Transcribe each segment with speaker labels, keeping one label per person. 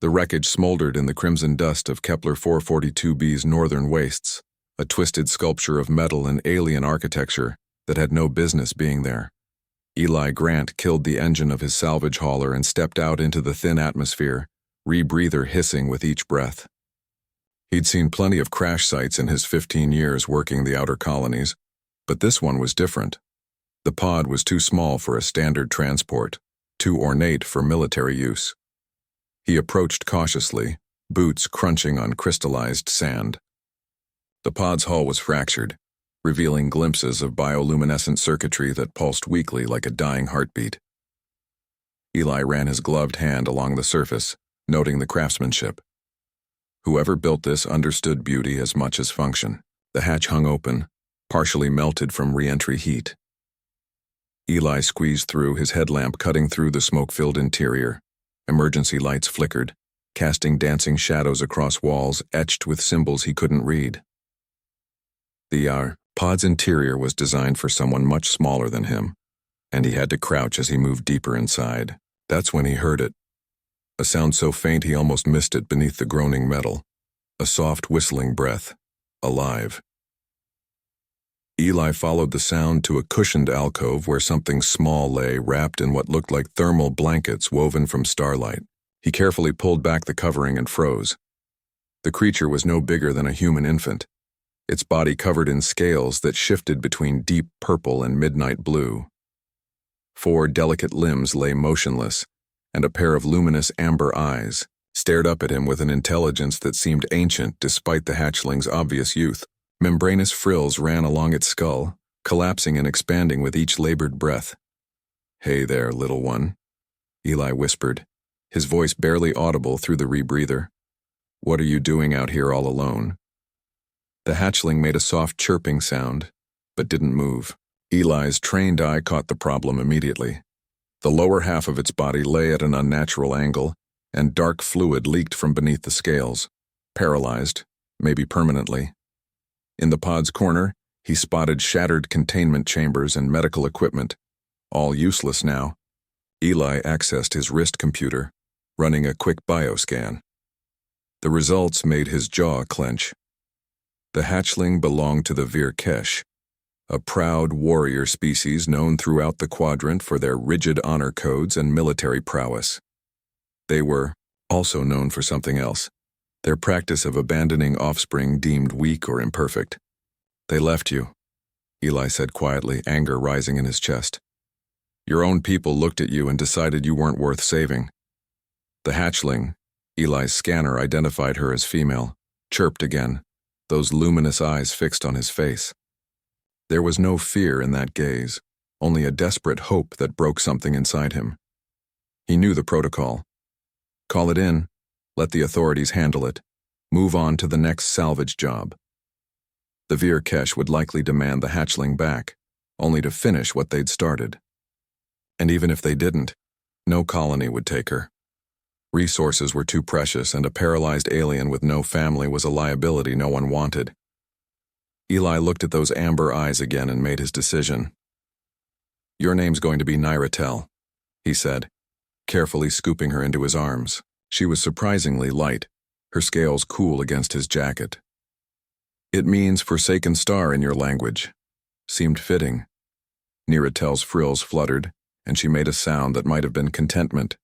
Speaker 1: The wreckage smoldered in the crimson dust of Kepler 442b's northern wastes, a twisted sculpture of metal and alien architecture that had no business being there. Eli Grant killed the engine of his salvage hauler and stepped out into the thin atmosphere, rebreather hissing with each breath. He'd seen plenty of crash sites in his 15 years working the outer colonies, but this one was different. The pod was too small for a standard transport, too ornate for military use. He approached cautiously, boots crunching on crystallized sand. The pod's hull was fractured, revealing glimpses of bioluminescent circuitry that pulsed weakly like a dying heartbeat. Eli ran his gloved hand along the surface, noting the craftsmanship. Whoever built this understood beauty as much as function. The hatch hung open, partially melted from re-entry heat. Eli squeezed through, his headlamp cutting through the smoke-filled interior. Emergency lights flickered, casting dancing shadows across walls etched with symbols he couldn't read. The pod's interior was designed for someone much smaller than him, and he had to crouch as he moved deeper inside. That's when he heard it. A sound so faint he almost missed it beneath the groaning metal. A soft whistling breath. Alive. Eli followed the sound to a cushioned alcove where something small lay wrapped in what looked like thermal blankets woven from starlight. He carefully pulled back the covering and froze. The creature was no bigger than a human infant, its body covered in scales that shifted between deep purple and midnight blue. 4 delicate limbs lay motionless, and a pair of luminous amber eyes stared up at him with an intelligence that seemed ancient despite the hatchling's obvious youth. Membranous frills ran along its skull, collapsing and expanding with each labored breath. "Hey there, little one," Eli whispered, his voice barely audible through the rebreather. "What are you doing out here all alone?" The hatchling made a soft chirping sound, but didn't move. Eli's trained eye caught the problem immediately. The lower half of its body lay at an unnatural angle, and dark fluid leaked from beneath the scales, paralyzed, maybe permanently. In the pod's corner, he spotted shattered containment chambers and medical equipment, all useless now. Eli accessed his wrist computer, running a quick bioscan. The results made his jaw clench. The hatchling belonged to the Virkesh, a proud warrior species known throughout the quadrant for their rigid honor codes and military prowess. They were also known for something else, their practice of abandoning offspring deemed weak or imperfect. "They left you," Eli said quietly, anger rising in his chest. "Your own people looked at you and decided you weren't worth saving." The hatchling, Eli's scanner identified her as female, chirped again, those luminous eyes fixed on his face. There was no fear in that gaze, only a desperate hope that broke something inside him. He knew the protocol. Call it in, let the authorities handle it, move on to the next salvage job. The Virkesh would likely demand the hatchling back, only to finish what they'd started. And even if they didn't, no colony would take her. Resources were too precious, and a paralyzed alien with no family was a liability no one wanted. Eli looked at those amber eyes again and made his decision. "Your name's going to be Nyratel," he said, carefully scooping her into his arms. She was surprisingly light, her scales cool against his jacket. "It means Forsaken Star in your language." Seemed fitting. Niratel's frills fluttered, and she made a sound that might have been contentment.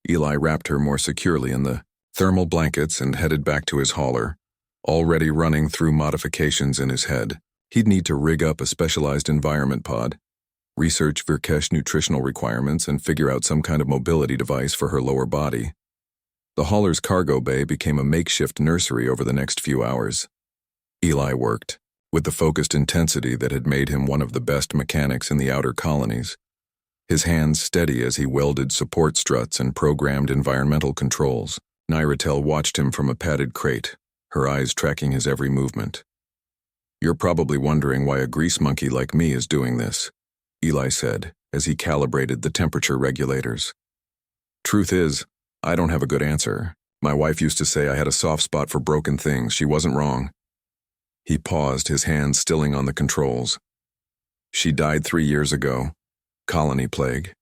Speaker 1: Eli wrapped her more securely in the thermal blankets and headed back to his hauler, already running through modifications in his head. He'd need to rig up a specialized environment pod, research Virkesh nutritional requirements, and figure out some kind of mobility device for her lower body. The hauler's cargo bay became a makeshift nursery over the next few hours. Eli worked, with the focused intensity that had made him one of the best mechanics in the outer colonies. His hands steady as he welded support struts and programmed environmental controls. Nyratel watched him from a padded crate, her eyes tracking his every movement. "You're probably wondering why a grease monkey like me is doing this," Eli said, as he calibrated the temperature regulators. "Truth is, I don't have a good answer. My wife used to say I had a soft spot for broken things. She wasn't wrong." He paused, his hands stilling on the controls. "She died 3 years ago. Colony plague.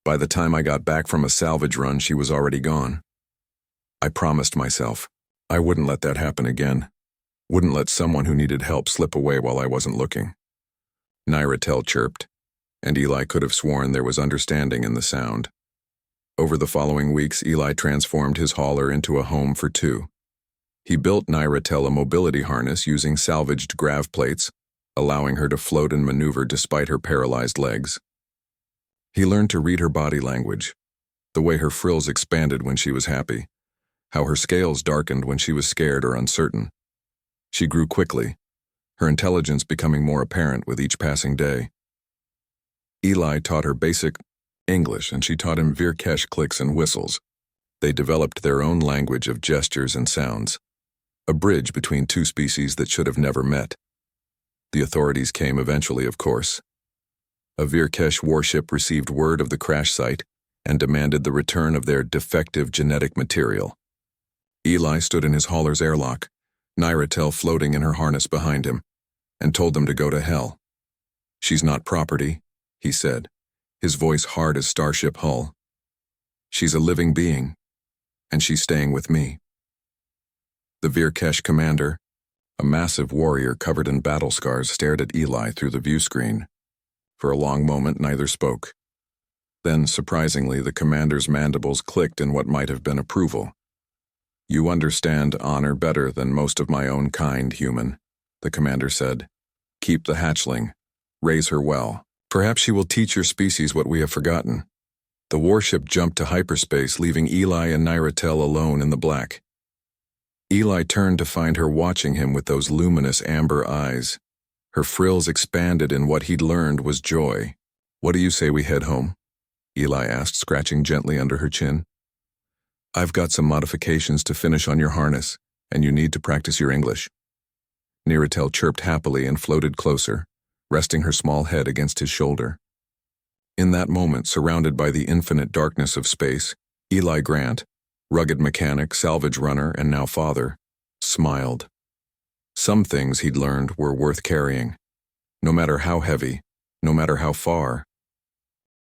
Speaker 1: By the time I got back from a salvage run, she was already gone." I promised myself I wouldn't let that happen again. Wouldn't let someone who needed help slip away while I wasn't looking. Nyratel chirped, and Eli could have sworn there was understanding in the sound. Over the following weeks, Eli transformed his hauler into a home for two. He built Nyratel a mobility harness using salvaged grav plates, allowing her to float and maneuver despite her paralyzed legs. He learned to read her body language, the way her frills expanded when she was happy, how her scales darkened when she was scared or uncertain. She grew quickly, her intelligence becoming more apparent with each passing day. Eli taught her basic English, and she taught him Virkesh clicks and whistles. They developed their own language of gestures and sounds, a bridge between two species that should have never met. The authorities came eventually, of course. A Virkesh warship received word of the crash site and demanded the return of their defective genetic material. Eli stood in his hauler's airlock, Nyratel floating in her harness behind him, and told them to go to hell. "She's not property," he said, his voice hard as starship hull. "She's a living being, and she's staying with me." The Virkesh commander, a massive warrior covered in battle scars, stared at Eli through the view screen. For a long moment, neither spoke. Then, surprisingly, the commander's mandibles clicked in what might have been approval. "You understand honor better than most of my own kind, human," the commander said. "Keep the hatchling. Raise her well. Perhaps she will teach your species what we have forgotten." The warship jumped to hyperspace, leaving Eli and Nyratel alone in the black. Eli turned to find her watching him with those luminous amber eyes. Her frills expanded in what he'd learned was joy. "What do you say we head home?" Eli asked, scratching gently under her chin. "I've got some modifications to finish on your harness, and you need to practice your English." Nyratel chirped happily and floated closer, resting her small head against his shoulder. In that moment, surrounded by the infinite darkness of space, Eli Grant, rugged mechanic, salvage runner, and now father, smiled. Some things he'd learned were worth carrying. No matter how heavy, no matter how far,